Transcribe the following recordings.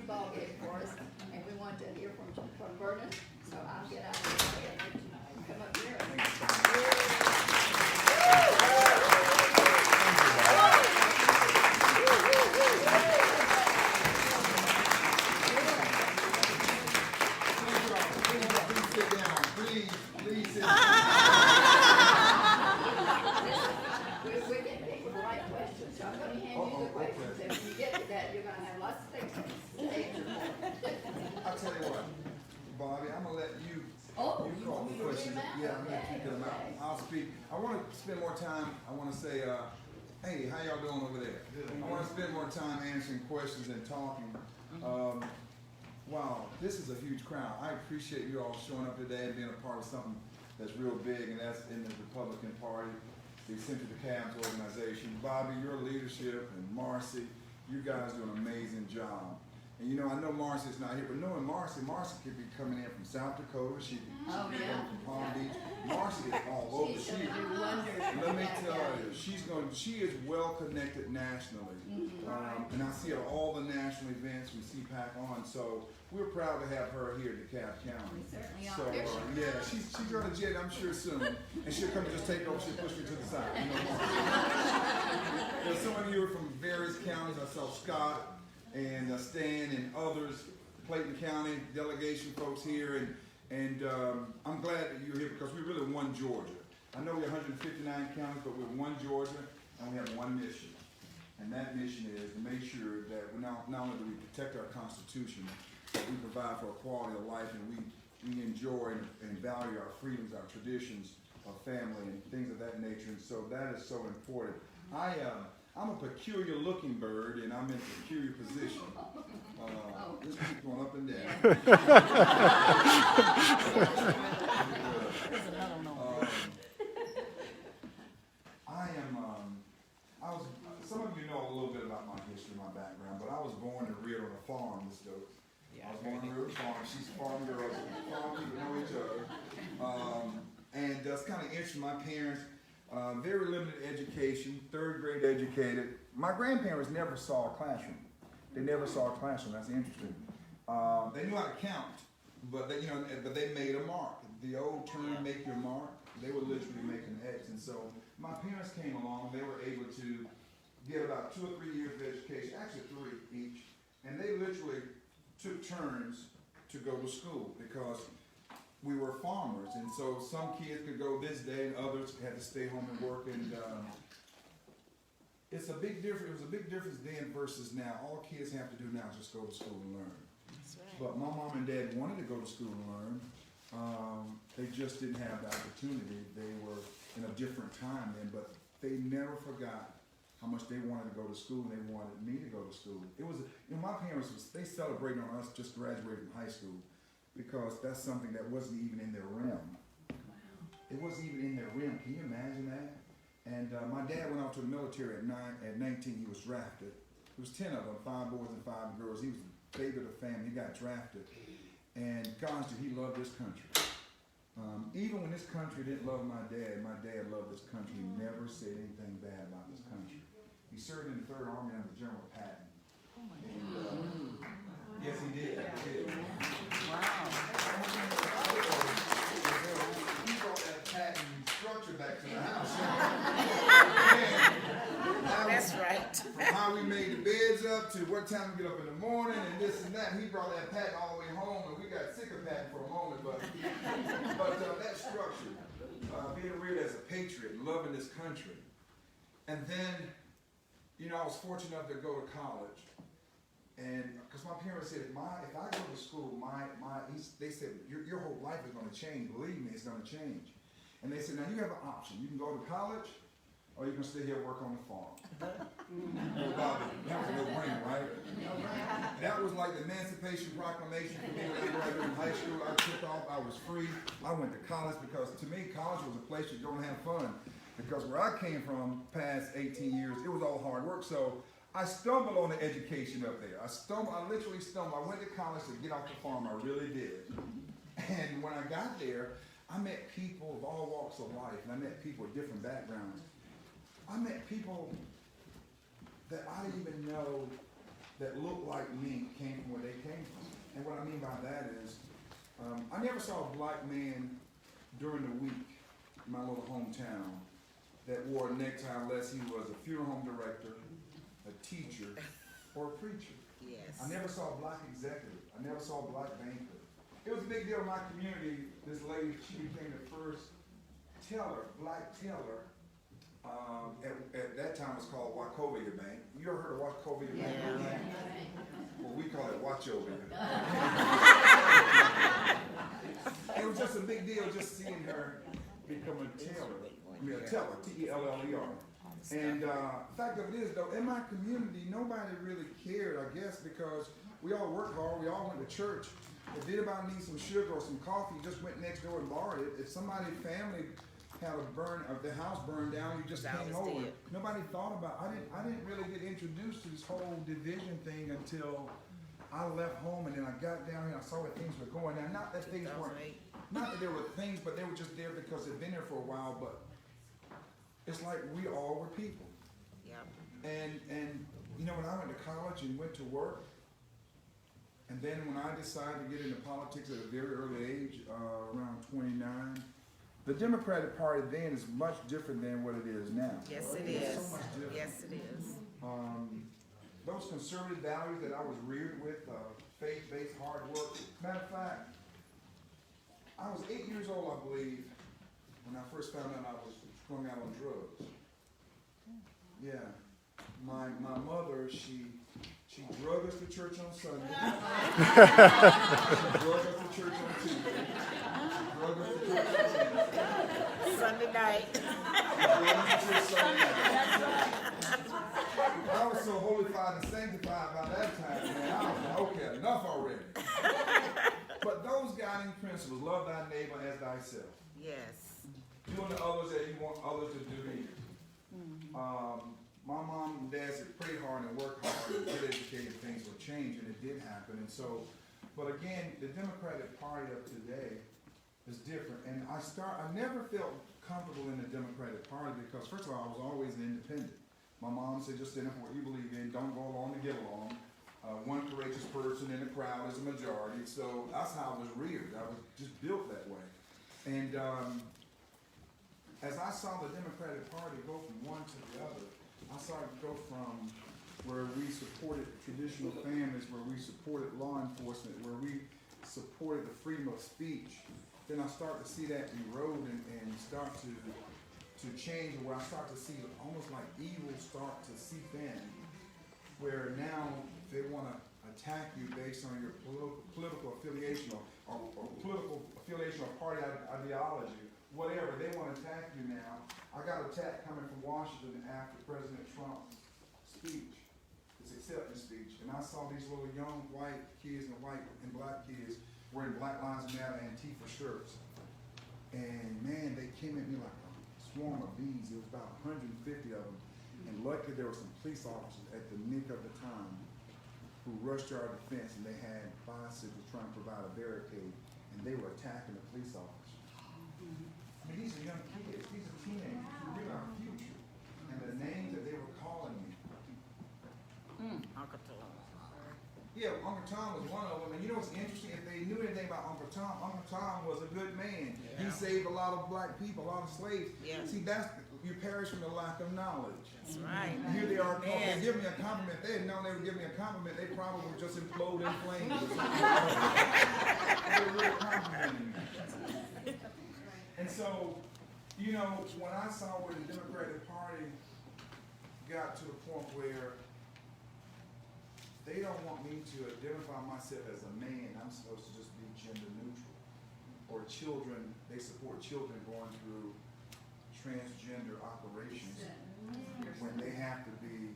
ball game for us, and we want to hear from Vernon. So I'll get out of the way and come up here. Please sit down. We can pick the right questions, so I'm going to hand you the questions, and when you get to that, you're going to have lots of things to say. I'll tell you what, Bobby, I'm gonna let you. Oh, you you call want me the to read questions. them out? Yeah, I'm gonna Okay, keep them out. okay. I'll speak. I want to spend more time. I want to say, hey, how y'all doing over there? I want to spend more time answering questions and talking. Wow, this is a huge crowd. I appreciate you all showing up today and being a part of something that's real big, and that's in the Republican Party, the Central DeKalb's organization. Bobby, your leadership, and Marcy, you guys do an amazing job. And you know, I know Marcy's not here, but knowing Marcy could be coming in from South Dakota. She could be coming from Palm Beach. Marcy is all over. She's going to do wonders. Let me tell you, she is well connected nationally. And I see her at all the national events we see PAC on. So we're proud to have her here in DeKalb County. We certainly are. So yeah, she's going to jet, I'm sure, soon. And she'll come and just take over. She'll push me to the side. You know, some of you are from various counties. I saw Scott and Stan and others, Clayton County delegation folks here, and I'm glad that you're here because we really won Georgia. I know we're 159 counties, but we're one Georgia, and we have one mission. And that mission is to make sure that we not only do we protect our Constitution, but we provide for a quality of life, and we enjoy and value our freedoms, our traditions, our family, and things of that nature. And so that is so important. I'm a peculiar looking bird, and I'm in a peculiar position. This keeps going up and down. Some of you know a little bit about my history, my background, but I was born and reared on a farm, Miss Stokes. I was born and reared on a farm. She's a farm girl. Farm people know each other. And it's kind of interesting. My parents, very limited education, third grade educated. My grandparents never saw a classroom. They never saw a classroom. That's interesting. They knew how to count, but they made a mark. The old term, make your mark. They were literally making X. And so my parents came along. They were able to get about 2 or 3 years of education, actually 3 each, and they literally took turns to go to school because we were farmers, and so some kids could go this day and others had to stay home and work, and it's a big difference. It was a big difference then versus now. All kids have to do now is just go to school and learn. That's right. But my mom and dad wanted to go to school and learn. They just didn't have the opportunity. They were in a different time then, but they never forgot how much they wanted to go to school, and they wanted me to go to school. It was, my parents, they celebrated on us just graduating from high school because that's something that wasn't even in their realm. Wow. It wasn't even in their realm. Can you imagine that? And my dad went off to the military at 19, he was drafted. There was 10 of them, 5 boys and 5 girls. He was the baby of the family. He got drafted. And gosh, did he love this country. Even when this country didn't love my dad loved this country. He never said anything bad about this country. He served in the 3rd Army under General Patton. And, yes, he did. He did. Wow. He brought that Patton structure back to the house. That's right. From how we made the beds up to what time we get up in the morning and this and that. He brought that Patton all the way home, and we got sick of Patton for a moment, but that structure, being reared as a patriot, loving this country. And then, I was fortunate enough to go to college, and because my parents said, if I go to school, they said, your whole life is going to change. Believe me, it's going to change. And they said, now you have an option. You can go to college, or you can stay here and work on the farm. Well, Bobby, that was a no-brainer, right? That was like the Emancipation Proclamation for me when I graduated in high school. I took off, I was free. I went to college because to me, college was a place you don't have fun. Because where I came from, past 18 years, it was all hard work. So I stumbled on the education up there. I literally stumbled. I went to college to get off the farm. I really did. And when I got there, I met people of all walks of life, and I met people with different backgrounds. I met people that I didn't even know that looked like me came from where they came from. And what I mean by that is, I never saw a black man during the week in my little hometown that wore a necktie unless he was a funeral home director, a teacher, or a preacher. Yes. I never saw a black executive. I never saw a black banker. It was a big deal in my community. This lady, she became the first teller, black teller. At that time it was called Wachovia Bank. You ever heard of Wachovia Bank? Yeah. Well, we call it Watchovia. It was just a big deal just seeing her become a teller. I mean, a teller, T-E-L-L-E-R. And the fact of it is, though, in my community, nobody really cared, I guess, because we all worked hard, we all went to church. If anybody needs some sugar or some coffee, you just went next door and borrowed it. If somebody's family had the house burned down, you just came over. Nobody thought about it. I didn't really get introduced to this whole division thing until I left home, and then I got down here and I saw where things were going. Now, not that things weren't, not that there were things, but they were just there because they'd been there for a while, but it's like we all were people. Yep. And you know, when I went to college and went to work, and then when I decided to get into politics at a very early age, around 29, the Democratic Party then is much different than what it is now. Yes, it It's is. so much different. Yes, it is. Those conservative values that I was reared with, faith-based hard work. Matter of fact, I was 8 years old, I believe, when I first found out I was strung out on drugs. Yeah, my mother, she drugged us to church on Sunday. She drugged us to church on Tuesday. She drugged us to church on Wednesday. Sunday night. She drugged us to church Sunday night. I was so holified and sanctified by that time, man. I was like, okay, enough already. But those guiding principles, love thy neighbor as thyself. Yes. Doing to others that you want others to do to you. My mom and dad said pray hard and work hard and get educated, things will change, and it did happen. And so, but again, the Democratic Party of today is different. And I never felt comfortable in the Democratic Party because, first of all, I was always an independent. My mom said, just stand up for what you believe in, don't go along to get along. One courageous person in the crowd is a majority. So that's how I was reared. I was just built that way. And as I saw the Democratic Party go from one to the other, I saw it go from where we supported traditional families, where we supported law enforcement, where we supported the freedom of speech. Then I start to see that erode and start to change, where I start to see almost like evil start to seep in, where now they want to attack you based on your political affiliation or political affiliation or party ideology, whatever. They want to attack you now. I got an attack coming from Washington after President Trump's speech, his acceptance speech, and I saw these little young white kids and white and black kids wearing Black Lives Matter Antifa shirts. And man, they came at me like a swarm of bees. It was about 150 of them. And luckily there were some police officers at the nick of the time who rushed to our defense, and they had bicycles trying to provide a barricade, and they were attacking the police officers. I mean, these are young kids, these are teenagers who are our future. And the names that they were calling me. Uncle Tom. Yeah, Uncle Tom was one of them. And you know what's interesting? If they knew anything about Uncle Tom was a good man. Yeah. He saved a lot of black people, a lot of slaves. Yeah. See, you perish from the lack of knowledge. That's right. And here they are, Amen. they give me a compliment. If they had known they would give me a compliment, they probably would just implode in flames. They were really complimenting me. And so, you know, when I saw where the Democratic Party got to the point where they don't want me to identify myself as a man, I'm supposed to just be gender neutral. Or children, they support children going through transgender operations when they have to be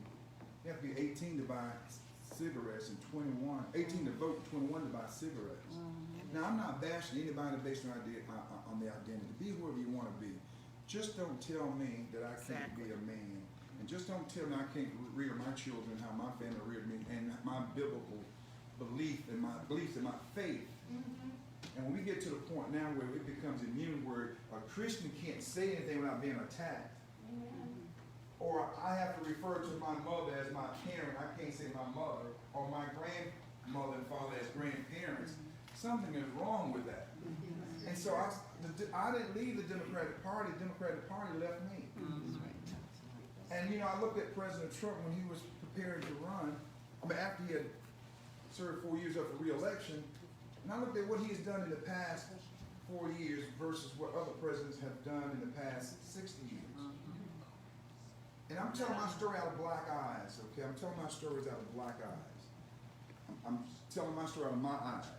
18 to buy cigarettes and 18 to vote, 21 to buy cigarettes. Now, I'm not bashing anybody based on the identity. Be whoever you want to be. Just don't tell me that I can't be a man. And just don't tell me I can't rear my children how my family reared me and my biblical belief and my beliefs and my faith. And when we get to the point now where it becomes immune, where a Christian can't say anything without being attacked, or I have to refer to my mother as my parent. I can't say my mother, or my grandmother and father as grandparents. Something is wrong with that. And so I didn't leave the Democratic Party. The Democratic Party left me. And you know, I looked at President Trump when he was preparing to run. I mean, after he had served 4 years up for re-election, and I looked at what he has done in the past 4 years versus what other presidents have done in the past 60 years. And I'm telling my story out of black eyes, okay? I'm telling my stories out of black eyes. I'm telling my story out of my eyes.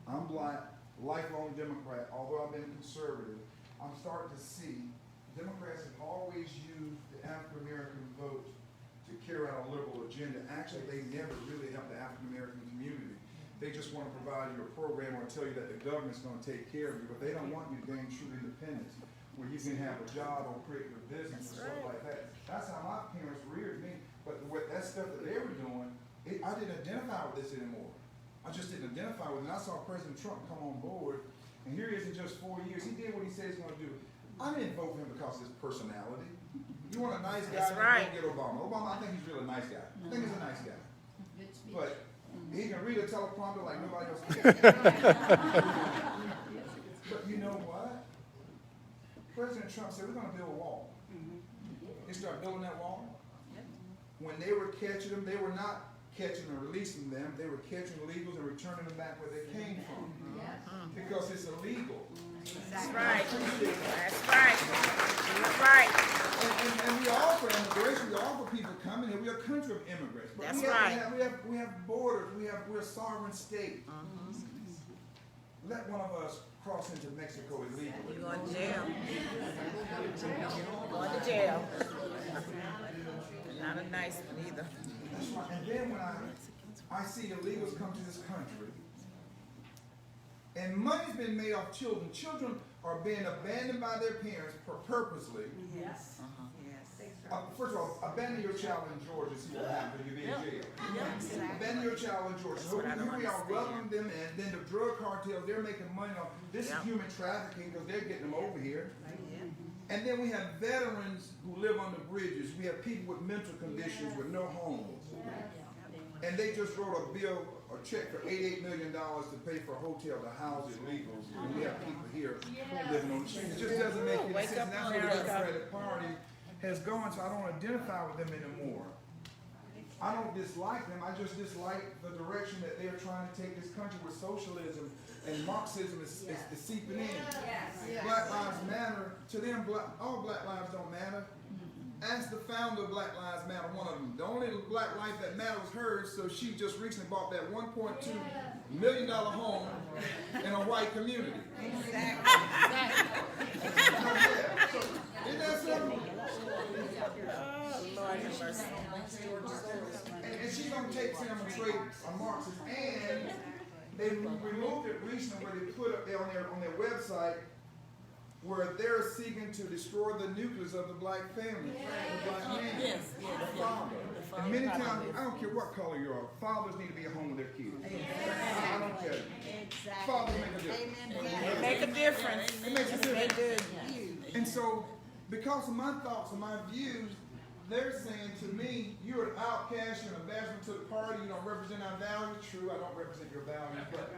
I'm black, lifelong Democrat, although I've been conservative. I'm starting to see Democrats have always used the African American vote to carry out a liberal agenda. Actually, they never really helped the African American community. They just want to provide you a program or tell you that the government's going to take care of you, but they don't want you to gain true independence, where you can have a job or create your business and stuff like that. That's how my parents reared me. But with that stuff that they were doing, I didn't identify with this anymore. I just didn't identify with it. And I saw President Trump come on board, and here he is in just 4 years. He did what he said he's going to do. I didn't vote for him because of his personality. You want a nice guy, That's right. you don't get Obama. Obama, I think he's really a nice guy. I think he's a nice guy. But he can read a teleprompter like nobody else can. But you know what? President Trump said, we're going to build a wall. They started building that wall. When they were catching them, they were not catching and releasing them. They were catching illegals and returning them back where they came from. Because it's illegal. That's right. That's right. That's right. And we offer immigration. We offer people coming here. We're a country of immigrants. But That's we right. We have borders. We're a sovereign state. Let one of us cross into Mexico illegally. You're going to jail. Going to jail. Not a nice one either. That's right. And then when I see illegals come to this country, and money's been made off children. Children are being abandoned by their parents purposely. Yes. First of all, abandon your child in Georgia, see what happens. You'll be in jail. Abandon your child in Georgia. So here we are welcoming them, and then the drug cartels, they're making money off. This is human trafficking because they're getting them over here. And then we have veterans who live under bridges. We have people with mental conditions with no homes. And they just wrote a check for $88 million to pay for a hotel to house illegals. And we have people here living on the street. It just doesn't make any sense. And that's where the Democratic Party has gone, so I don't identify with them anymore. I don't dislike them. I just dislike the direction that they're trying to take this country with socialism and Marxism is seeping in. Black Lives Matter. To them, all black lives don't matter. Ask the founder of Black Lives Matter, one of them. The only black life that matters was hers, so she just recently bought that $1.2 million home in a white community. Exactly. So, isn't that something? And she's going to take them and trade a Marxist. And they removed it recently where they put up there on their website where they're seeking to destroy the nucleus of the black family, the black man, the father. And many times, I don't care what color you are, fathers need to be at home with their kids. I don't care. Fathers make a difference. They make a difference. It makes a difference. They do. And so, because of my thoughts and my views, they're saying to me, you're an outcast, you're an ambassador to the party, you don't represent our values. True, I don't represent your values, but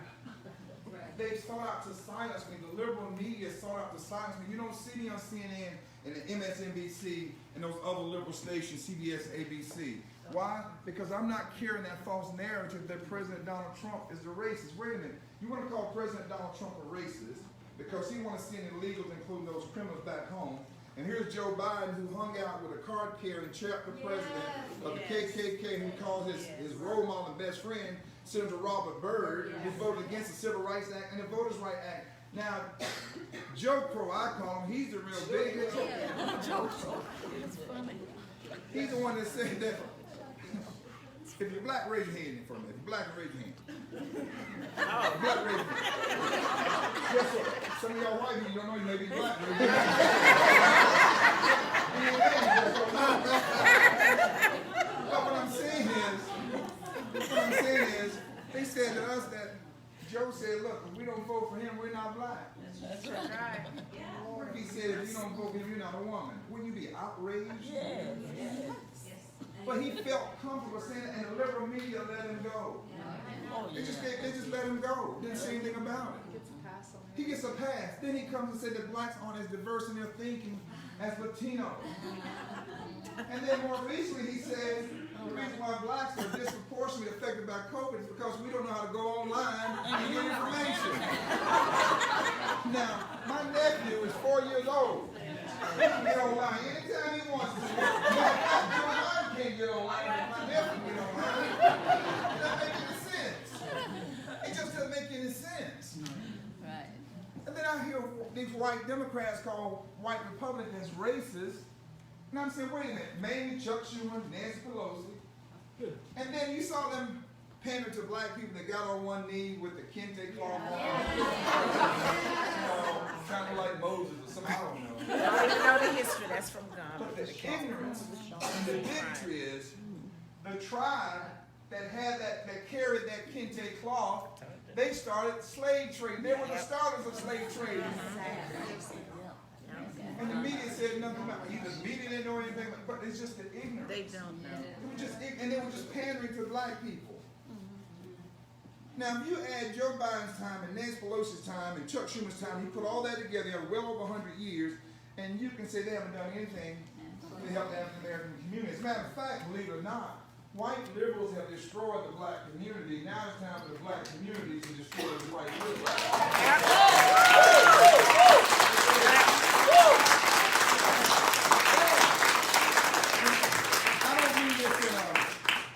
they've sought out to silence me. The liberal media sought out to silence me. You don't see me on CNN and the MSNBC and those other liberal stations, CBS, ABC. Why? Because I'm not carrying that false narrative that President Donald Trump is a racist. Wait a minute. You want to call President Donald Trump a racist because he wants to send illegals, including those criminals, back home. And here's Joe Biden, who hung out with a card-carrying chapter president of the KKK, who calls his role model and best friend, Senator Robert Byrd, who voted against the Civil Rights Act and the Voters' Rights Act. Now, Joe Crow, I call him, he's the real bigot. He's the one that said that, if you're black, raise your hand for me. If you're black, raise your hand. Black, raise your hand. Guess what? Some of y'all white people, you don't know you may be black. But what I'm saying is, they said to us that Joe said, look, if we don't vote for him, we're not black. That's right. He said, if you don't vote for him, you're not a woman. Wouldn't you be outraged? Yes. But he felt comfortable saying it, and the liberal media let him go. They just let him go. Didn't say anything about it. He gets a pass. Then he comes and said that blacks aren't as diverse in their thinking as Latinos. And then more recently he said the reason why blacks are disproportionately affected by COVID is because we don't know how to go online and get information. Now, my nephew is 4 years old. He can get online anytime he wants to. Joe Biden can't get online, but my nephew can get online. It doesn't make any sense. It just doesn't make any sense. Right. And then I hear these white Democrats call white Republicans racist. And I'm saying, wait a minute, mainly Chuck Schumer, Nancy Pelosi. And then you saw them pander to black people that got on one knee with the kente cloth on. Kind of like Moses or something, I don't know. I don't even know the history. That's from God. But the ignorance and the bigotry is the tribe that carried that kente cloth, they started slave trading. They were the starters of slave trading. And the media said nothing about it. Either the media didn't know anything, but it's just the ignorance. They don't know. It was just, and they were just pandering to black people. Now, if you add Joe Biden's time and Nancy Pelosi's time and Chuck Schumer's time, you put all that together, you have well over 100 years, and you can say they haven't done anything to help the African American community. As a matter of fact, believe it or not, white liberals have destroyed the black community. Now it's time for the black community to destroy the white liberals.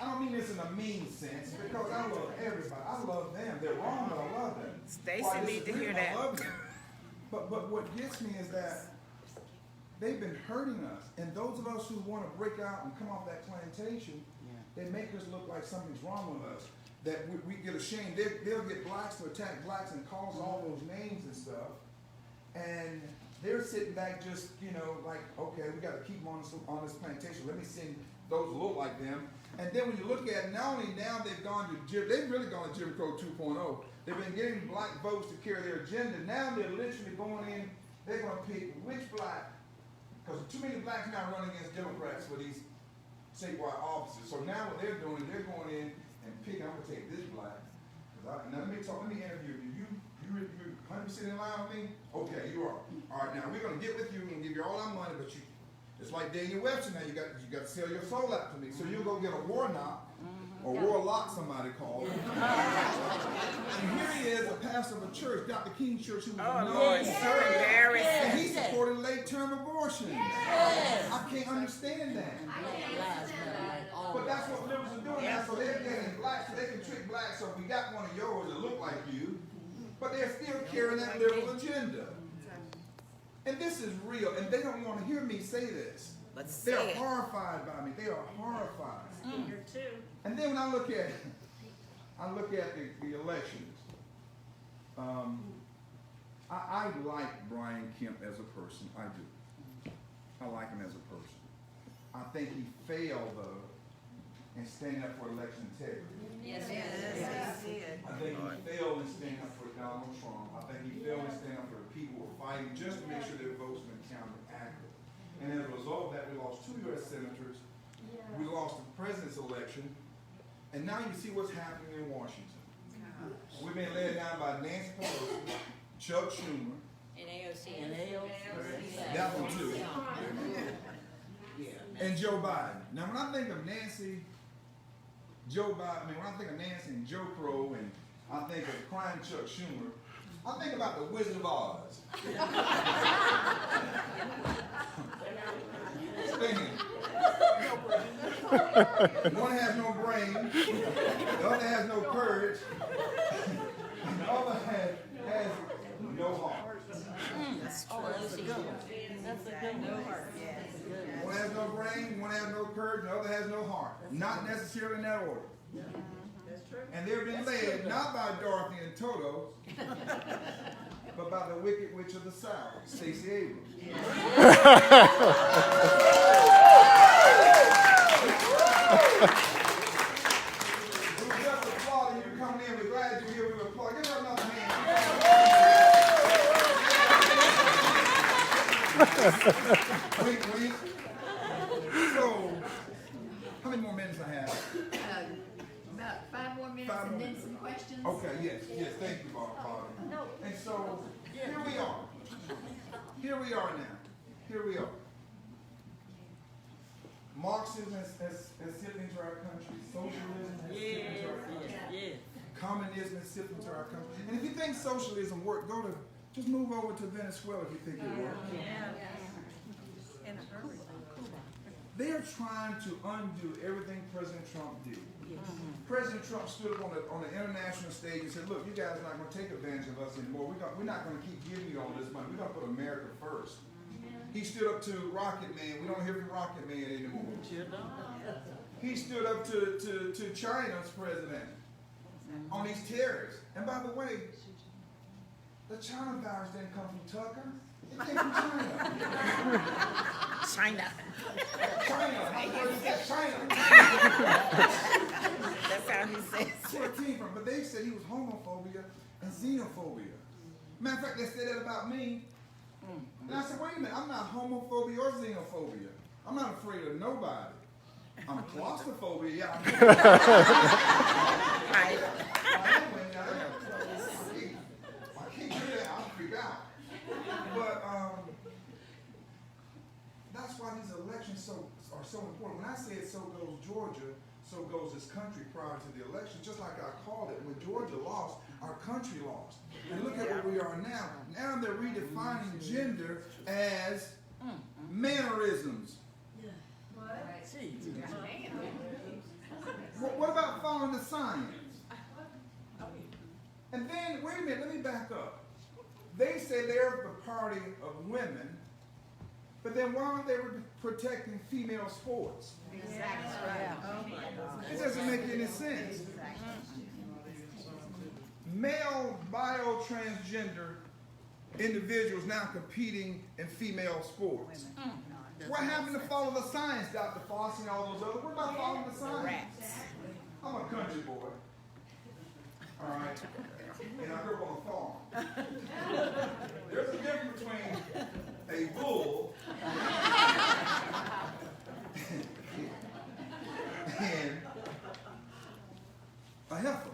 I don't mean this in a mean sense, because I love everybody. I love them. They're wrong, but I love them. Stacy need to hear that. I love them. But what gets me is that they've been hurting us. And those of us who want to break out and come off that plantation, they make us look like something's wrong with us. That we get ashamed. They'll get blacks to attack blacks and call all those names and stuff. And they're sitting back just, like, okay, we got to keep them on this plantation. Let me send those who look like them. And then when you look at it, not only now they've really gone to Jim Crow 2.0. They've been getting black votes to carry their agenda. Now they're literally going in, they're going to pick which black, because too many blacks now running against Democrats for these statewide offices. So now what they're doing, they're going in and picking, I'm going to take this black. Now let me interview you. You 100% in line with me? Okay, you are. All right, now we're going to get with you. We're going to give you all our money, but it's like Daniel Webster now. You got to sell your soul out to me. So you'll go get a warlock, or warlock, somebody called. And here he is, a pastor of a church, Dr. King's church, who was Lord, so embarrassing. and he supported late-term abortion. I can't understand that. But that's what liberals are doing now. So they're getting blacks, so they can trick blacks. So we got one of yours that look like you, but they're still carrying that liberal agenda. And this is real, and they don't want to hear me say this. They're horrified by me. They are horrified. Here too. And then when I look at the elections, I like Brian Kemp as a person. I do. I like him as a person. I think he failed though in standing up for election integrity. Yes. I think he failed in standing up for Donald Trump. I think he failed in standing up for the people who were fighting just to make sure their votes been counted accurately. And as a result of that, we lost 2 U.S. senators. We lost the president's election. And now you see what's happening in Washington. We've been led down by Nancy Pelosi, Chuck Schumer. And AOC. That one too. And Joe Biden. Now when I think of Nancy, when I think of Nancy and Joe Crow, and I think of crying Chuck Schumer, I think about the Wizard of Oz. One has no brain, the other has no courage, and the other has no heart. That's a good one. That's a good no heart. One has no brain, one has no courage, the other has no heart. Not necessarily in that order. That's true. And they've been led not by Dorothy and Toto, but by the Wicked Witch of the South, Stacey Abrams. We just applaud you coming in. We're glad you're here. We applaud. Give her another Wait. So, how many more minutes I have? About 5 more minutes 5 more and then minutes. some questions. Okay, yes, thank you, Bob. And so, here we are. Here we are now. Here we are. Marxism has slipped into our country. Socialism has slipped into our country. Communism has slipped into our country. And if you think socialism worked, just move over to Venezuela if you think it worked. In a hurry. They are trying to undo everything President Trump did. President Trump stood up on the international stage and said, look, you guys are not going to take advantage of us anymore. We're not going to keep giving you all this money. We're going to put America first. He stood up to Rocket Man. We don't hear from Rocket Man anymore. He stood up to China's president on these terrorists. And by the way, the China virus didn't come from Tucker. It came from China. China. China. That's how he says. That's where it came from. But they said he was homophobia and xenophobia. Matter of fact, they said that about me. And I said, wait a minute, I'm not homophobia or xenophobia. I'm not afraid of nobody. I'm claustrophobia, yeah. Right. I can't do that, I'll freak out. But that's why these elections are so important. When I said so goes Georgia, so goes this country prior to the election, just like I called it. When Georgia lost, our country lost. And look at where we are now. Now they're redefining gender as mannerisms. What about following the science? And then, wait a minute, let me back up. They say they're the party of women, but then why aren't they protecting female sports? It doesn't make any sense. Male bio-transgender individuals now competing in female sports. What happened to follow the science, Dr. Foss and all those others? What about following the science? I'm a country boy. All right. And I grew up on a farm. There's a difference between a bull and a heifer.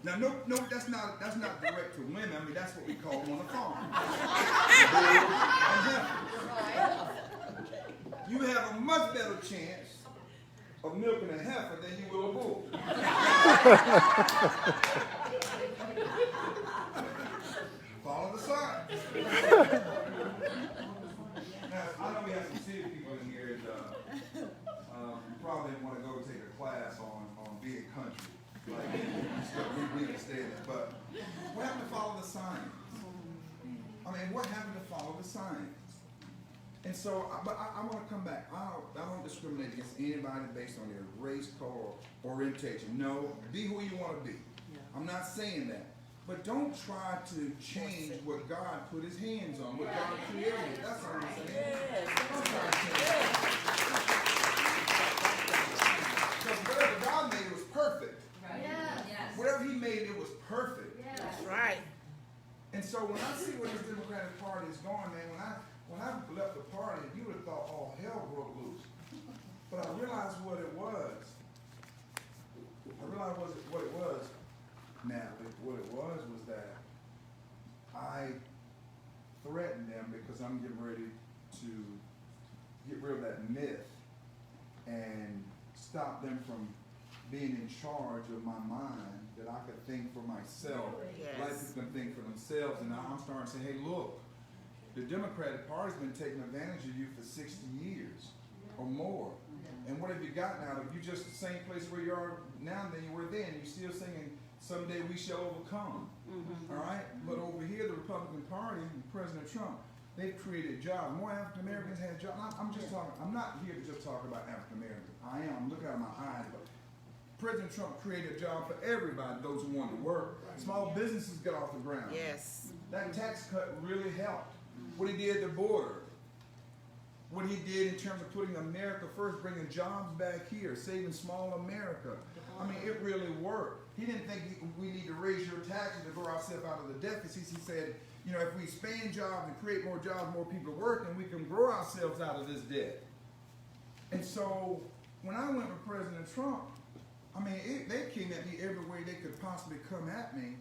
Now, no, that's not direct to women. I mean, that's what we call them on the farm. You have a much better chance of milking a heifer than you will a bull. Follow the sign. Now, I know we have some city people in here that you probably want to go take a class on being country. Like, we understand it, but what happened to follow the science? I mean, what happened to follow the science? And so, but I want to come back. I don't discriminate against anybody based on their race, color, or orientation. No, be who you want to be. I'm not saying that. But don't try to change what God put his hands on, what God created. That's what I'm saying. Don't try to change it. Because whatever God made was perfect. Whatever he made, it was perfect. That's right. And so when I see where this Democratic Party is going, man, when I left the party, you would have thought all hell broke loose. But I realized what it was. What it was, Natalie. What it was that I threatened them because I'm getting ready to get rid of that myth and stop them from being in charge of my mind, that I could think for myself, like people can think for themselves. And I'm starting to say, hey, look, the Democratic Party's been taking advantage of you for 60 years or more. And what have you got now? If you're just the same place where you are now than you were then, you're still singing, someday we shall overcome. All right? But over here, the Republican Party, and President Trump, they've created jobs. More African Americans have jobs. I'm not here to just talk about African Americans. I am. Look out of my eyes. But President Trump created a job for everybody, those who want to work. Small businesses got off the ground. Yes. That tax cut really helped. What he did at the border. What he did in terms of putting America first, bringing jobs back here, saving small America. I mean, it really worked. He didn't think we need to raise your taxes to grow ourselves out of the deficits. He said, you know, if we expand jobs and create more jobs, more people working, we can grow ourselves out of this debt. And so when I went with President Trump, I mean, they came at me every way they could possibly come at me.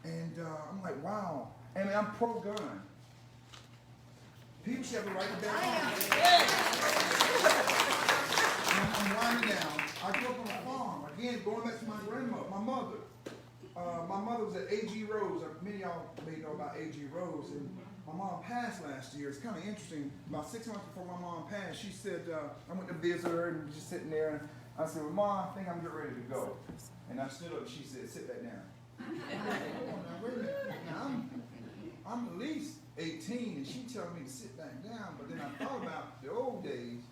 And I'm like, wow. And I'm pro-gun. People should have the right to bear arms. I'm winding down. I grew up on a farm. Again, going back to my grandmother, my mother. My mother was at A.G. Rose. Many of y'all may know about A.G. Rose. And my mom passed last year. It's kind of interesting. About 6 months before my mom passed, she said, I went to visit her and just sitting there. And I said, well, Mom, I think I'm getting ready to go. And I stood up and she said, sit back down. Hold on now, wait a minute. Now, I'm at least 18 and she telling me to sit back down. But then I thought about the old days,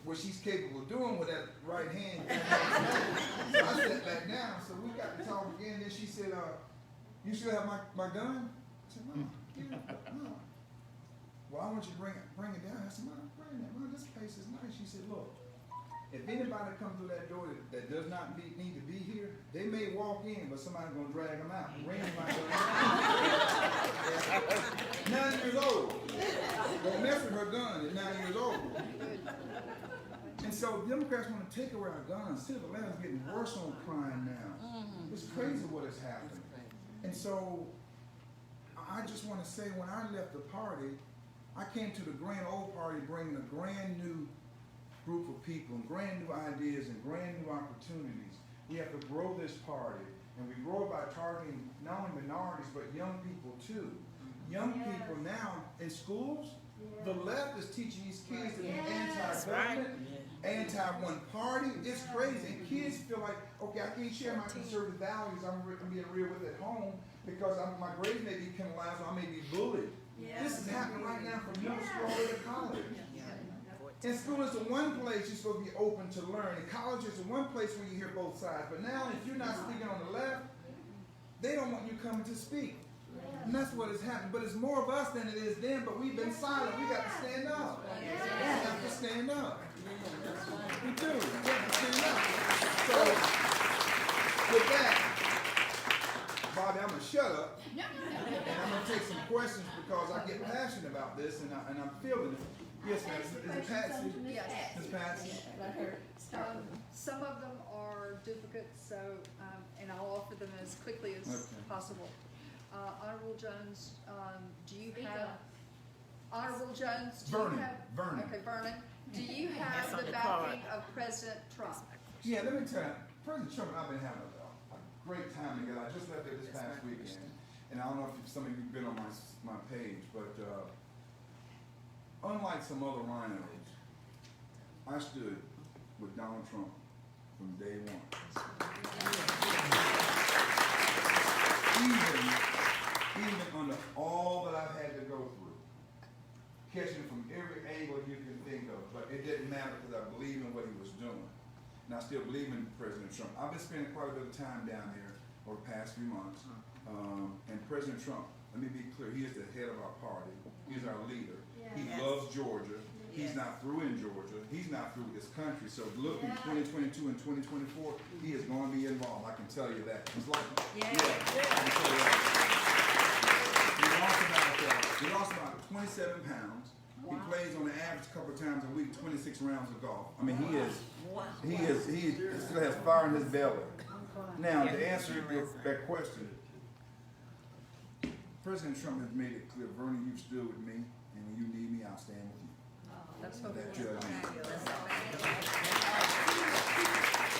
what she's capable of doing with that right hand. So I sat back down. So we got to talk again. Then she said, you still have my gun? I said, no. No. Well, I want you to bring it down. I said, Mom, bring it. Mom, this place is nice. She said, look, if anybody comes through that door that does not need to be here, they may walk in, but somebody's going to drag them out. Ring might go down. 9 years old. Don't mess with her gun at 9 years old. And so Democrats want to take away our guns. Civil Atlanta's getting worse on crime now. It's crazy what has happened. And so I just want to say, when I left the party, I came to the grand old party bringing a brand new group of people and brand new ideas and brand new opportunities. We have to grow this party, and we grow it by targeting not only minorities but young people too. Young people now in schools, the left is teaching these kids to be anti-government, anti-one party. It's crazy. And kids feel like, okay, I can't share my conservative values. I'm being real with at home because my grades may be penalized or I may be bullied. This is happening right now from middle school all the way to college. In school, it's the one place you're supposed to be open to learn. In college, it's the one place where you hear both sides. But now, if you're not speaking on the left, they don't want you coming to speak. And that's what has happened. But it's more of us than it is them, but we've been silent. We got to stand up. We have to stand up. We do. We have to stand up. So, with that, Bobby, I'm going to shut up. And I'm going to take some questions because I get passionate about this and I'm feeling it. Yes, ma'am. Is it Patsy? Yes. Ms. Patsy? Some of them are duplicates, so, and I'll offer them as quickly as possible. Honorable Jones, do you have, Honorable Jones, do Vernon. you have? Vernon. Okay, Vernon. Do you have That's on the the card. backing of President Trump? Yeah, let me tell you, President Trump and I have been having a great time together. I just left there this past weekend, and I don't know if some of you have been on my page, but unlike some other rhinos, I stood with Donald Trump from day one. Even under all that I've had to go through, catching from every angle you can think of, but it didn't matter because I believe in what he was doing. And I still believe in President Trump. I've been spending quite a bit of time down here over the past few months. And President Trump, let me be clear, he is the head of our party. He's our leader. He loves Georgia. He's not through in Georgia. He's not through with this country. So look in 2022 and 2024, he is going to be involved. I can tell you that. It's like, He lost about 27 pounds. He plays on the average couple of times a week, 26 rounds of golf. I mean, he still has fire in his belly. Now, to answer that question, President Trump has made it clear, Vernon, you've stood with me, and when you need me, I'll stand with you. That's what That we want.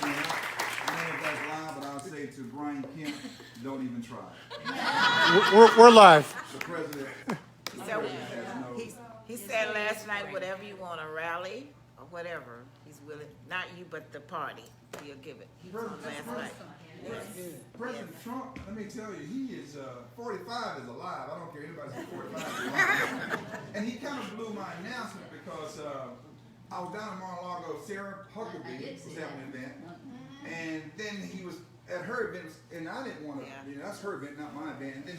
I don't know if that's live, but I'll say to Brian Kemp, don't even try. We're live. The president has no... He said last night, whatever you want, a rally or whatever, he's willing, not you, but the party, he'll give it. He was on last night. President Trump, let me tell you, he is 45 is alive. I don't care anybody says 45 is alive. And he kind of blew my announcement because I was down in Mar-a-Lago. Sarah Huckabee was having an event, and then he was at her event, and I didn't want to. You know, that's her event, not my event. And then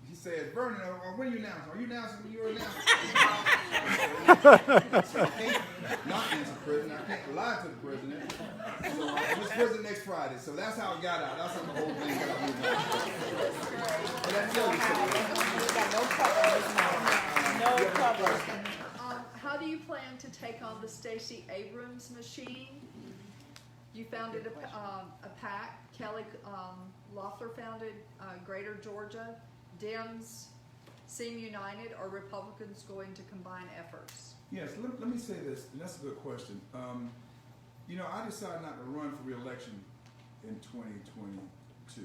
he said, Vernon, when are you announcing? Are you announcing when you're announcing? So I can't not answer the president. I can't lie to the president. So it was president next Friday. So that's how it got out. That's how the whole thing got out. But that tells you something. to take on the Stacey Abrams machine. You founded a PAC. Kelly Loeffler founded Greater Georgia. Dems seem united. Are Republicans going to combine efforts? Yes, let me say this, and that's a good question. You know, I decided not to run for re-election in 2022.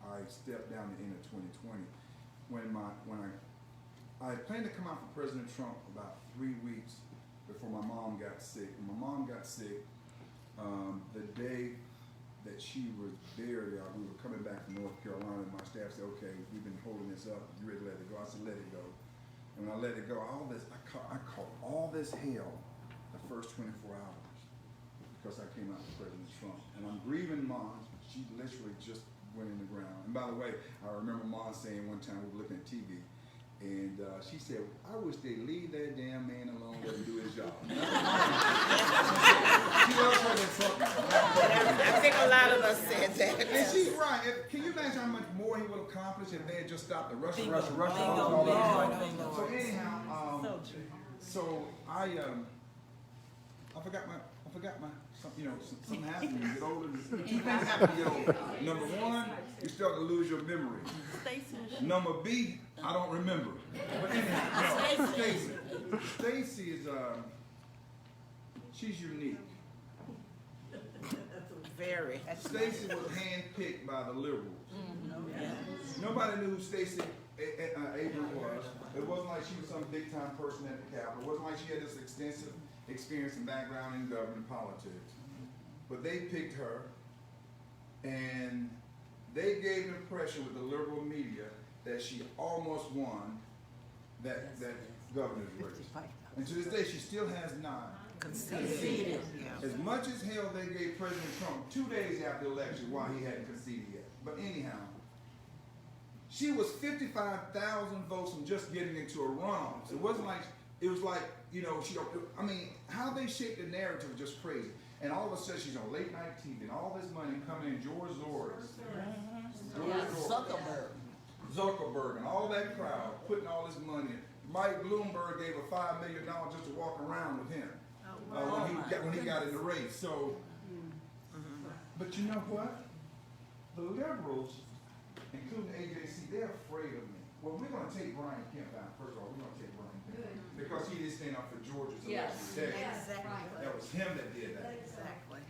I stepped down at the end of 2020 when I planned to come out for President Trump about 3 weeks before my mom got sick. And my mom got sick the day that she was buried. We were coming back from North Carolina, and my staff said, "Okay, we've been holding this up. You ready to let it go?" I said, "Let it go." And when I let it go, I caught all this hell the first 24 hours because I came out for President Trump. And I'm grieving Mom. She literally just went in the ground. And by the way, I remember Mom saying one time, we were looking at TV, and she said, "I wish they'd leave that damn man alone, let him do his job." She loves President Trump. I think a lot of us said that. And she's right. Can you imagine how much more he would accomplish if they had just stopped the Russia? So anyhow, so I forgot my something. You know, something happens when you get older. Two things happen when you get older. Number one, you start to lose your memory. Number B, I don't remember. But anyhow, Stacey is she's unique. Very. Stacey was handpicked by the liberals. Nobody knew who Stacey Abrams was. It wasn't like she was some big time person at the Capitol. It wasn't like she had this extensive experience and background in government politics. But they picked her, and they gave an impression with the liberal media that she almost won that governor's race. And to this day, she still has not conceded. As much as hell they gave President Trump 2 days after the election while he hadn't conceded yet. But anyhow, she was 55,000 votes from just getting into a runoff. It was like, you know, how they shaped the narrative was just crazy. And all of a sudden she's on late night TV and all this money coming in George Soros. Zuckerberg and all that crowd putting all this money in. Mike Bloomberg gave her $5 million just to walk around with him when he got in the race. So, but you know what? The liberals, including AJC, they're afraid of me. Well, we're going to take Brian Kemp out. First of all, we're going to take Brian Kemp out because he didn't stand up for Georgia's election. Exactly. That was him that did that. Exactly.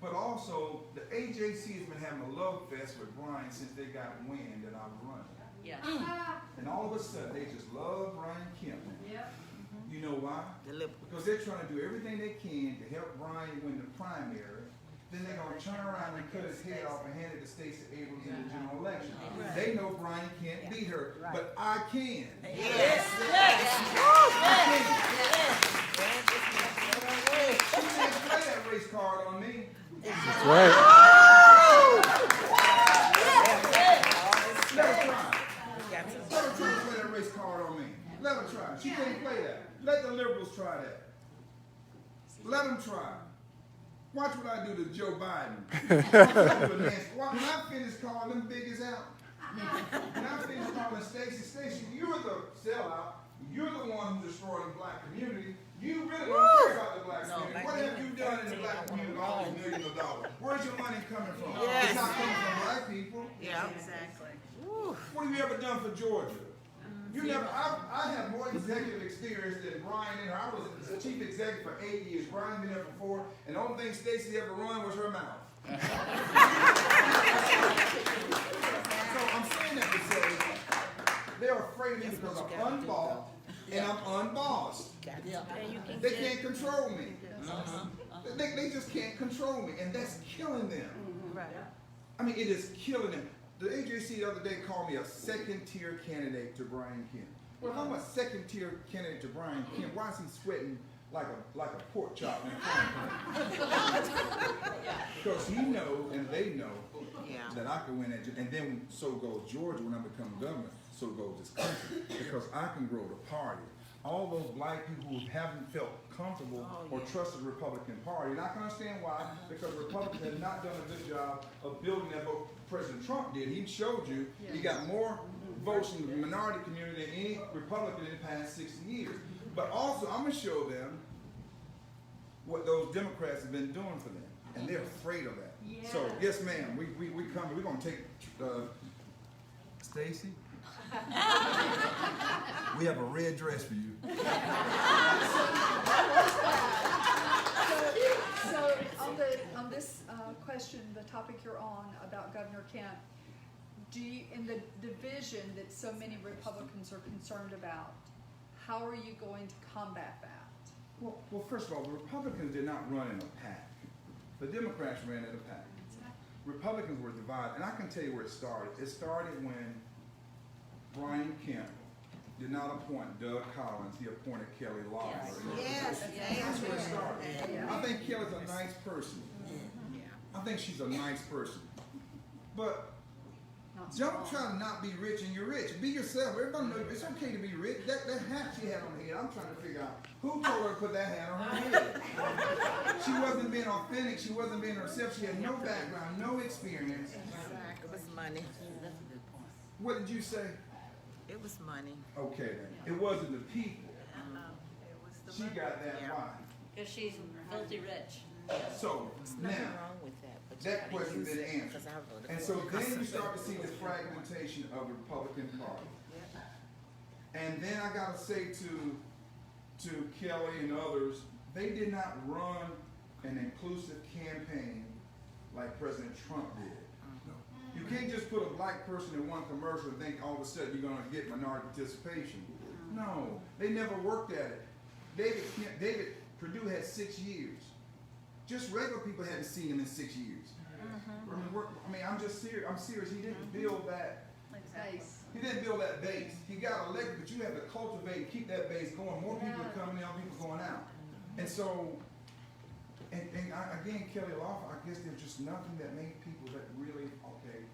But also, the AJC has been having a love fest with Brian since they got wind that I was running. Yeah. And all of a sudden, they just love Brian Kemp. Yep. You know why? Because they're trying to do everything they can to help Brian win the primary. Then they're going to turn around and cut his head off and hand it to Stacey Abrams in the general election. They know Brian can't beat her, but I can. Yes. She can't play that race card on me. That's right. Let her try. Let her try to play that race card on me. Let her try. She can't play that. Let the liberals try that. Let them try. Watch what I do to Joe Biden. When I finish calling them biggies out, when I finish calling Stacey, you're the sellout. You're the one who's destroying the black community. You really don't care about the black community. What have you done in the black community with all these millions of dollars? Where's your money coming from? Yes. It's not coming from black people. Yeah. Exactly. What have you ever done for Georgia? You never. I have more executive experience than Brian and her. I was the chief executive for 8 years. Brian been there for 4, and the only thing Stacey ever run was her mouth. So I'm saying that to say they're afraid of me because I'm unbought and I'm unbossed. They can't control me. They just can't control me, and that's killing them. I mean, it is killing them. The AJC the other day called me a second-tier candidate to Brian Kemp. Well, if I'm a second-tier candidate to Brian Kemp, why is he sweating like a pork chop in front of him? Because he knows and they know that I can win that. And then so goes Georgia when I become governor. So goes this country because I can grow the party. All those black people who haven't felt comfortable or trusted the Republican Party, and I can understand why, because Republicans have not done a good job of building that vote. President Trump did. He showed you he got more votes from the minority community than any Republican in the past 60 years. But also, I'm going to show them what those Democrats have been doing for them. And they're afraid of that. Yes. So, yes, ma'am, we come, we're going to take, Stacy, we have a red dress for you. So on this question, the topic you're on about Governor Kemp, do you, in the division that so many Republicans are concerned about, how are you going to combat that? Well, first of all, the Republicans did not run in a pack. The Democrats ran in a pack. Republicans were divided, and I can tell you where it started. It started when Brian Kemp did not appoint Doug Collins, he appointed Kelly Loeffler. Yes, That's where it yes. started. Yeah. I think Kelly's a nice person. I think she's a nice person. But Not don't strong. try to not be rich and you're rich. Be yourself. Everybody knows it's okay to be rich. That hat she had on her head, I'm trying to figure out who told her to put that hat on her head. She wasn't being authentic. She wasn't being herself. She had no background, no experience. It was money. What did you say? It was money. Okay, then. It wasn't the people. She got that Yeah. right. Because she's filthy rich. So now, Nothing wrong with that. But you that gotta question use been it, answered. 'cause I voted And for so it. then you start to see the fragmentation of the Republican Party. And then I gotta say to Kelly and others, they did not run an inclusive campaign like President Trump did. You can't just put a black person in one commercial and think all of a sudden you're gonna get minority participation. No, they never worked at it. David Perdue had 6 years. Just regular people hadn't seen him in 6 years. I'm just serious. I'm serious. He didn't build that. Base. He didn't build that base. He got elected, but you have to cultivate, keep that base going. More people are coming in, people going out. And so, again, Kelly Loeffler, I guess there's just nothing that made people that really, okay,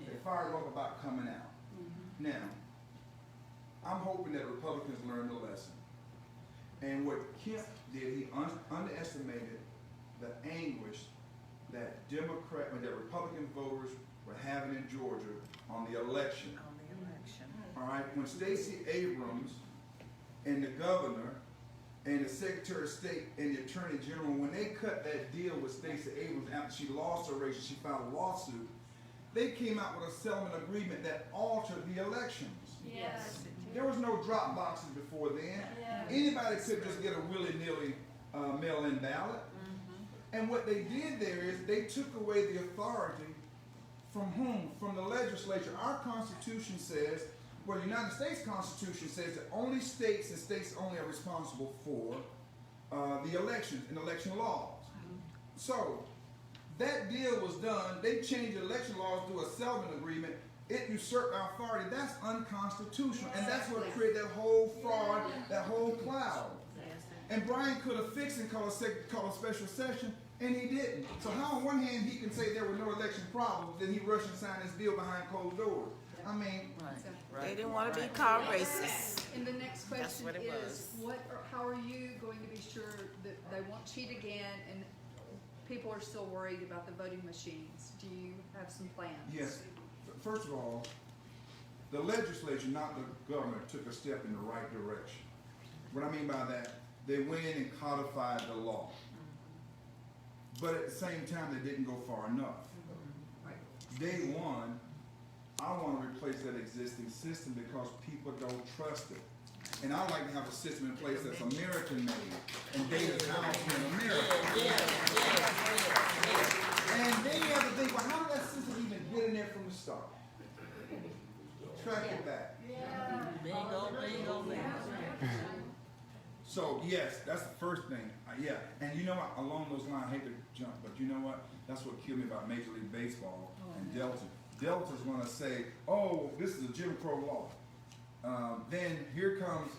they fired up about coming out. Now, I'm hoping that Republicans learn the lesson. And what Kemp did, he underestimated the anguish that Republican voters were having in Georgia on the election. On the election. All right, when Stacey Abrams and the governor and the Secretary of State and the Attorney General, when they cut that deal with Stacey Abrams after she lost her race and she filed a lawsuit, they came out with a settlement agreement that altered the elections. Yes. There was no drop boxes before then. Anybody could just get a willy-nilly mail-in ballot. And what they did there is they took away the authority from whom? From the legislature. Our Constitution says, well, the United States Constitution says that only states and states only are responsible for the elections and election laws. So that deal was done. They changed the election laws through a settlement agreement. It usurped our authority. That's unconstitutional. And that's what created that whole fraud, that whole cloud. And Brian could have fixed and called a special session, and he didn't. So how on one hand he can say there were no election problems, then he rushed and signed this deal behind closed doors? I mean, They didn't want to be called racist. And the next That's question what it is, was. how are you going to be sure that they won't cheat again and people are still worried about the voting machines? Do you have some plans? yes. First of all, the legislature, not the government, took a step in the right direction. What I mean by that, they went in and codified the law. But at the same time, they didn't go far enough. Day one, I want to replace that existing system because people don't trust it. And I like to have a system in place that's American made and data's housed in America. And then you have to think, well, how did that system even get in there from the start? Track it back. Bingo, bingo, bingo. So yes, that's the first thing. Yeah, and you know what? Along those lines, I hate to jump, but you know what? That's what killed me about Major League Baseball and Delta. Delta's going to say, "Oh, this is a Jim Crow law." Then here comes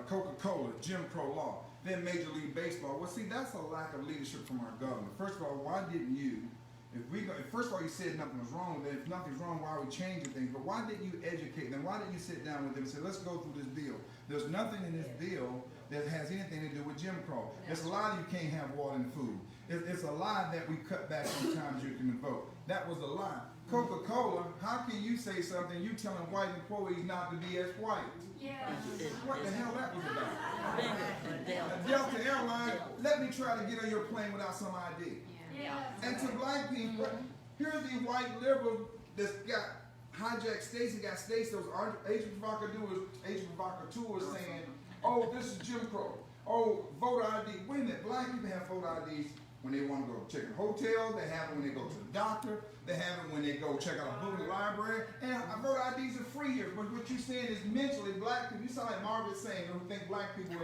Coca-Cola, Jim Crow law. Then Major League Baseball. Well, see, that's a lack of leadership from our government. First of all, why didn't you? First of all, you said nothing was wrong with it. If nothing's wrong, why are we changing things? But why didn't you educate them? Why didn't you sit down with them and say, let's go through this bill? There's nothing in this bill that has anything to do with Jim Crow. It's a lie you can't have water and food. It's a lie that we cut back sometimes you can vote. That was a lie. Coca-Cola, how can you say something, you telling white employees not to be as white? What the hell that was about? Delta Airlines, let me try to get on your plane without some ID. And to black people, here's the white liberal that's got hijacked states and got states, those Asian provocateurs saying, oh, this is Jim Crow. Oh, voter ID. Wait a minute, black people have voter IDs when they want to go check a hotel, they have it when they go to the doctor, they have it when they go check out a book in the library, and voter IDs are free here. But what you're saying is mentally, black people, you sound like Margaret saying, who think black people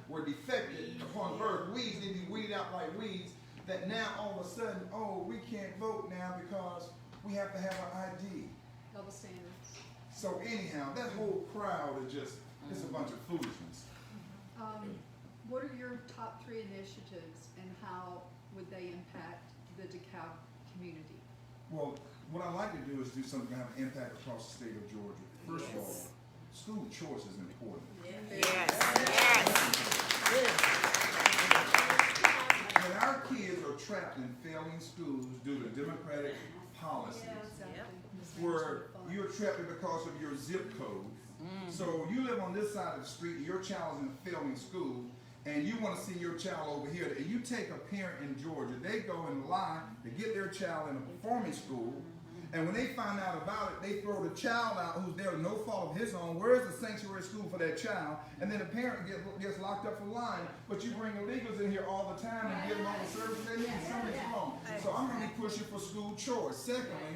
were defected upon birth, weeds, they'd be weeded out like weeds, that now all of a sudden, oh, we can't vote now because we have to have an ID. Double standards. So anyhow, that whole crowd is just, it's a bunch of foolishness. What are your top 3 initiatives and how would they impact the DeKalb community? Well, what I like to do is do something that have an impact across the state of Georgia. First of all, school choice is important. Yes. When our kids are trapped in failing schools due to democratic policies, where you're trapped because of your zip code. So you live on this side of the street, your child is in a failing school, and you want to see your child over here, and you take a parent in Georgia, they go in line to get their child in a performing school, and when they find out about it, they throw the child out who's there no fault of his own. Where's the sanctuary school for that child? And then the parent gets locked up for lying, but you bring illegals in here all the time and give them all the services they need. Something's wrong. So I'm going to be pushing for school choice. Secondly,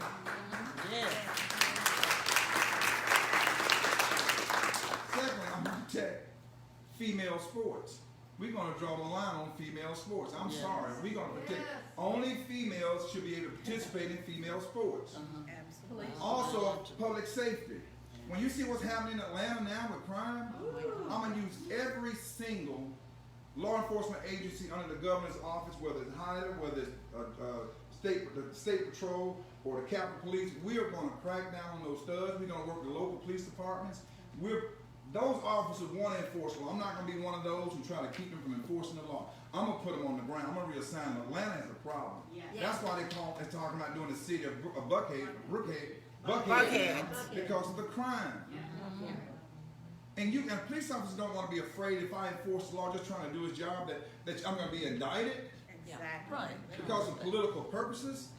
I'm going to protect female sports. We're going to draw the line on female sports. I'm sorry. We're going to protect. Only females should be able to participate in female sports. Also, public safety. When you see what's happening in Atlanta now with crime, I'm going to use every single law enforcement agency under the governor's office, whether it's HIDA, whether it's the state patrol or the Capitol Police. We are going to crack down on those thugs. We're going to work with local police departments. Those officers want to enforce the law. I'm not going to be one of those who try to keep them from enforcing the law. I'm going to put them on the ground. I'm going to reassign them. Atlanta has a problem. That's why they're talking about doing the city of Buckhead, because of the crime. And police officers don't want to be afraid if I enforce the law just trying to do his job that I'm going to be indicted because of political purposes.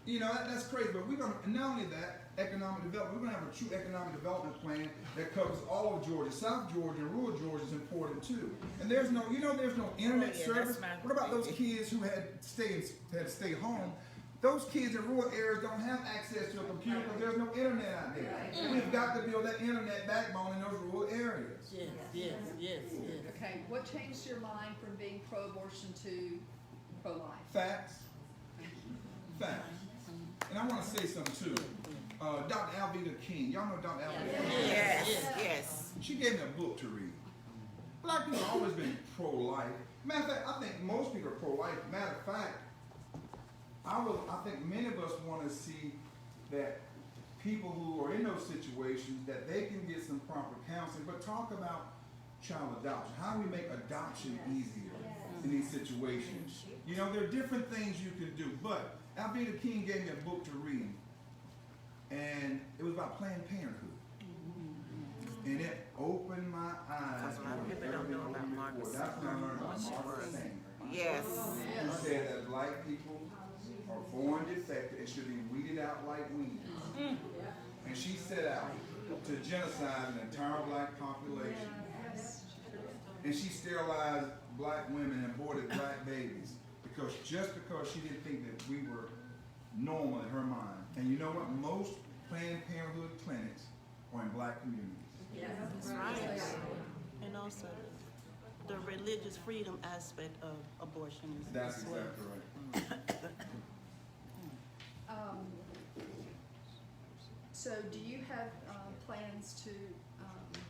You know, that's crazy. But we're going to, not only that, economic development, we're going to have a true economic development plan that covers all of Georgia. South Georgia and rural Georgia is important too. And there's no internet service. What about those kids who had to stay home? Those kids in rural areas don't have access to a computer because there's no internet out there. We've got to build that internet backbone in those rural areas. Yes. Okay, what changed your mind from being pro-abortion to pro-life? Facts. And I want to say something too. Dr. Alveda King, y'all know Dr. Alveda King? Yes. She gave me a book to read. Black people have always been pro-life. Matter of fact, I think most people are pro-life. Matter of fact, I think many of us want to see that people who are in those situations, that they can get some proper counseling, but talk about child adoption. How do we make adoption easier in these situations? You know, there are different things you can do, but Alveda King gave me a book to read, and it was about Planned Parenthood. And it opened my eyes. Because a lot of people don't know about Margaret That's when I learned about Margaret Sanger. Yes. Who said that black people are born defective and should be weeded out like weeds. And she set out to genocide an entire black population. And she sterilized black women and aborted black babies because she didn't think that we were normal in her mind. And you know what? Most Planned Parenthood clinics are in black communities. That's right. And also the religious freedom aspect of abortion is That's as well. exactly right. So do you have plans to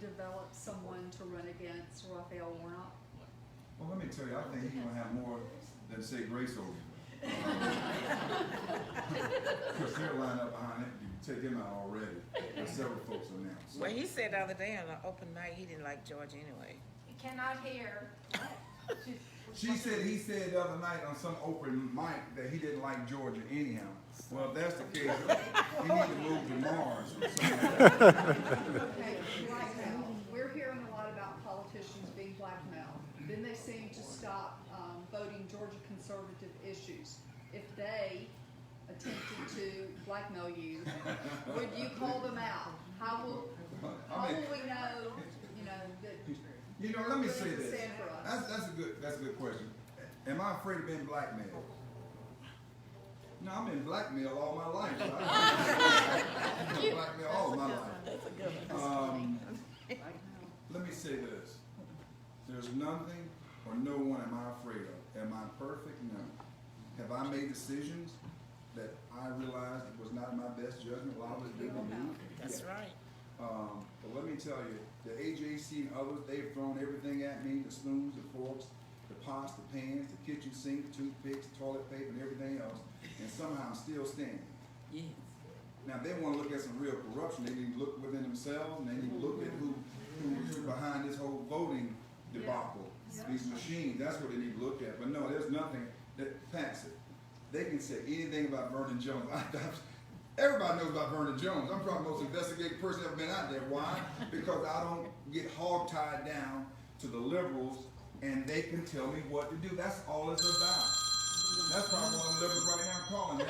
develop someone to run against Raphael Warnock? Well, let me tell you, I think he's going to have more than say grace over you. Because they're lined up behind it. You can take him out already. There's several folks announced. Well, he said the other day on an open mic he didn't like George anyway. You cannot hear. He said the other night on some open mic that he didn't like Georgia anyhow. Well, if that's the case, he need to move to Mars or something like that. Okay, right now, we're hearing a lot about politicians being blackmailed. Then they seem to stop voting Georgia conservative issues. If they attempted to blackmail you, would you call them out? How will we know, that Let me say you're going to this. stand for us? That's a good question. Am I afraid of being blackmailed? No, I've been blackmailed all my life. I've been blackmailed all my life. That's a good one. Let me say this. There's nothing or no one am I afraid of. Am I perfect? No. Have I made decisions that I realized it was not in my best judgment while I was doing the move? That's Yeah. right. But let me tell you, the AJC and others, they've thrown everything at me, the spoons, the forks, the pots, the pans, the kitchen sink, the toothpicks, toilet paper, and everything else, and somehow I'm still standing. Yes. Now, if they want to look at some real corruption, they need to look within themselves, and they need to look at who's behind this whole voting debacle. These machines, that's what they need to look at. But no, there's nothing that packs it. They can say anything about Vernon Jones. Everybody knows about Vernon Jones. I'm probably the most investigated person ever been out there. Why? Because I don't get hog-tied down to the liberals, and they can tell me what to do. That's all it's about. That's probably one of the liberals right now calling me.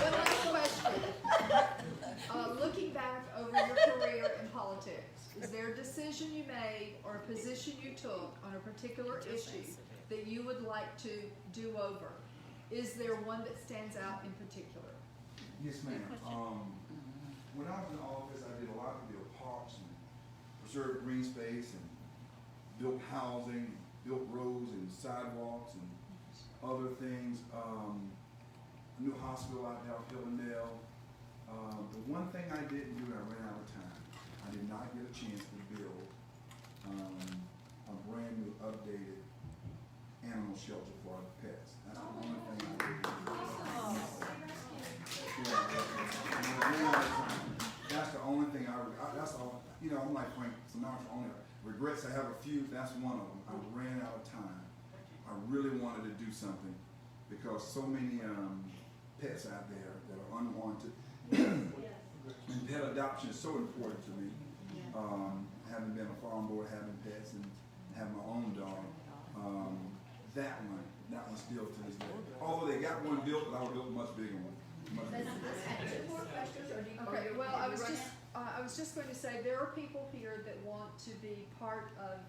One last question. Looking back over your career in politics, is there a decision you made or a position you took on a particular issue that you would like to do over? Is there one that stands out in particular? Yes, ma'am. When I was in office, I did a lot to build parks and preserve green space and built housing, built roads and sidewalks and other things. A new hospital out there, Hillendale. The one thing I didn't do, I ran out of time. I did not get a chance to build a brand new, updated animal shelter for our pets. That's the only thing I did. That's the only thing that's all, I'm like Frank Sinatra, only regrets I have a few, that's one of them. I ran out of time. I really wanted to do something because so many pets out there that are unwanted. And pet adoption is so important to me. Having been a farm boy, having pets, and having my own dog. That one still to this day. Although they got one built, but I would build a much bigger one. Okay, well, I was just going to say, there are people here that want to be part of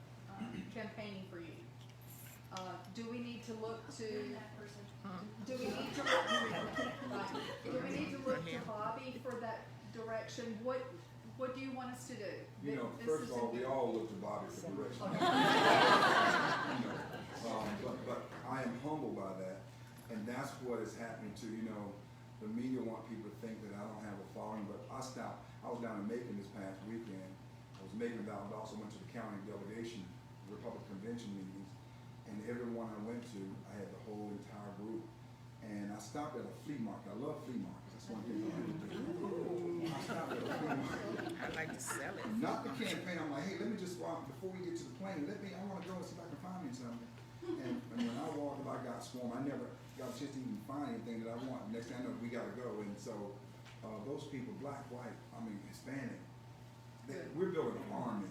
campaigning for you. Do we need to look to Bobby for that direction? What do you want us to do? First of all, we all look to Bobby for direction. But I am humbled by that, and that's what is happening too. The media want people to think that I don't have a following, but I stopped. I was down in Macon this past weekend. I was Macon, but I also went to the county delegation, Republican convention meetings, and everyone I went to, I had the whole entire group. And I stopped at a flea market. I love flea markets. That's one thing I like to do. I stopped at a flea market. I like to sell it. Not the campaign. I'm like, hey, let me just walk before we get to the plane. I want to go and see if I can find me something. And when I walked up, I got swarmed. I never got a chance to even find anything that I want. Next thing I know, we got to go. And so those people, black, white, Hispanic, we're building an army.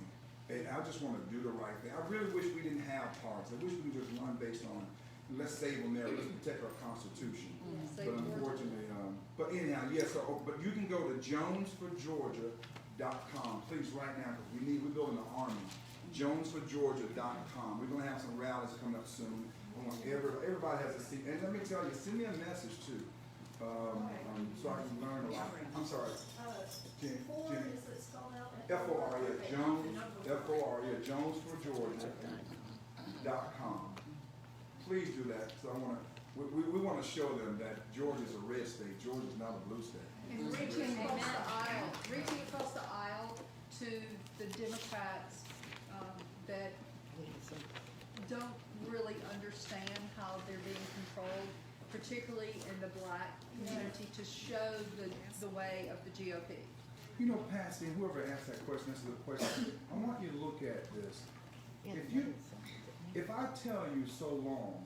And I just want to do the right thing. I really wish we didn't have parks. I wish we could just run based on, let's save America, let's protect our Constitution. But unfortunately, but anyhow, yes. But you can go to jonesforgeorgia.com. Please, right now, because we're building an army. jonesforgeorgia.com. We're going to have some rallies coming up soon. I want everybody has a seat. And let me tell you, send me a message too, so I can learn a lot. I'm sorry. Jenny. F-O-R-E, Jones, F-O-R-E, jonesforgeorgia.com. Please do that. So we want to show them that Georgia's a red state. Georgia's not a blue state. And reaching across the aisle to the Democrats that don't really understand how they're being controlled, particularly in the black community, to show the way of the GOP. You know, Patsy, and whoever asked that question, this is a question. I want you to look at this. If I tell you so long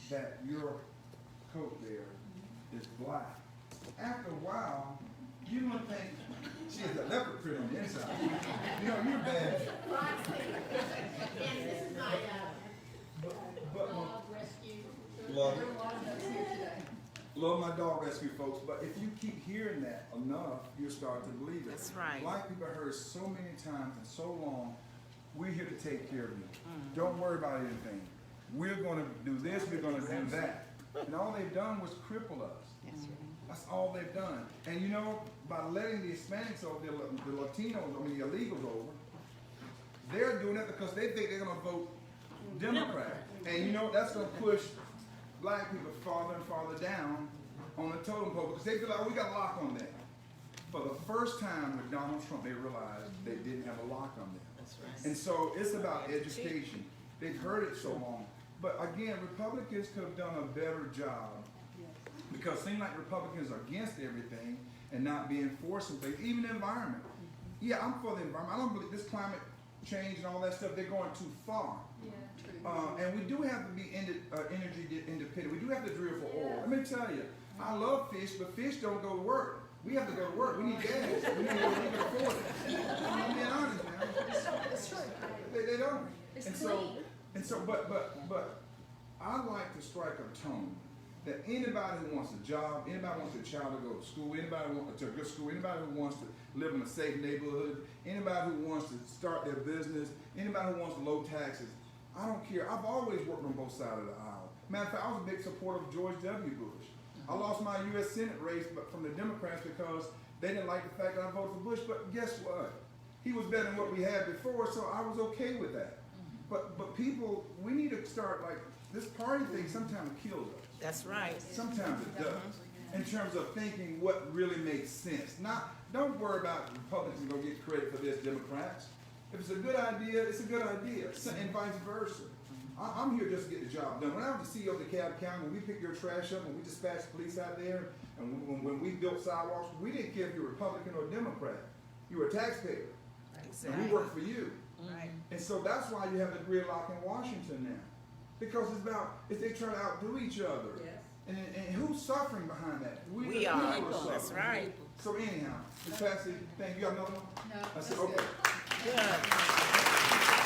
that your coat there is black, after a while, you're gonna think she has a leopard print on the inside. You know, you're bad. And this is my But dog rescue. love There it. are a lot of those here today. Love my dog rescue folks, but if you keep hearing that enough, you'll start to believe it. That's right. Black people heard so many times and so long, we're here to take care of you. Don't worry about anything. We're gonna do this, we're gonna do that. And all they've done was cripple us. That's all they've done. And you know, by letting the Hispanics over, the Latinos, I mean the illegals over, they're doing it because they think they're gonna vote Democrat. And you know, that's gonna push black people farther and farther down on the totem pole because they feel like, oh, we got a lock on them. For the first time with Donald Trump, they realized they didn't have a lock on them. And so it's about education. They've heard it so long. But again, Republicans could have done a better job because it seems like Republicans are against everything and not being enforcing things, even the environment. Yeah, I'm for the environment. I don't believe this climate change and all that stuff, they're going too far. Yeah, true. And we do have to be energy independent. We do have to drill for oil. Let me tell you, I love fish, but fish don't go to work. We have to go to work. We need gas. We can afford it. I'm being honest, man. It's true. They don't. It's and clean. so, but I like to strike a tone that anybody who wants a job, anybody who wants their child to go to school, anybody who wants to a good school, anybody who wants to live in a safe neighborhood, anybody who wants to start their business, anybody who wants low taxes, I don't care. I've always worked on both sides of the aisle. Matter of fact, I was a big supporter of George W. Bush. I lost my U.S. Senate race from the Democrats because they didn't like the fact that I voted for Bush. But guess what? He was better than what we had before, so I was okay with that. But people, we need to start, like, this party thing sometimes kills us. That's right. Sometimes it does. In terms of thinking what really makes sense. Don't worry about Republicans going to get credit for this, Democrats. If it's a good idea, it's a good idea, and vice versa. I'm here just to get the job done. When I was the CEO of the DeKalb County, when we picked your trash up, when we dispatched police out there, and when we built sidewalks, we didn't care if you were Republican or Democrat. You were a taxpayer. Exactly. And we worked for you. Right. And so that's why you have the gridlock in Washington now. Because they try to outdo each other. Yes. And who's suffering behind that? We the are. people That's suffering. right. So anyhow, Ms. Patsy, thank you. You got another one? No, I that's said, good. okay. Good.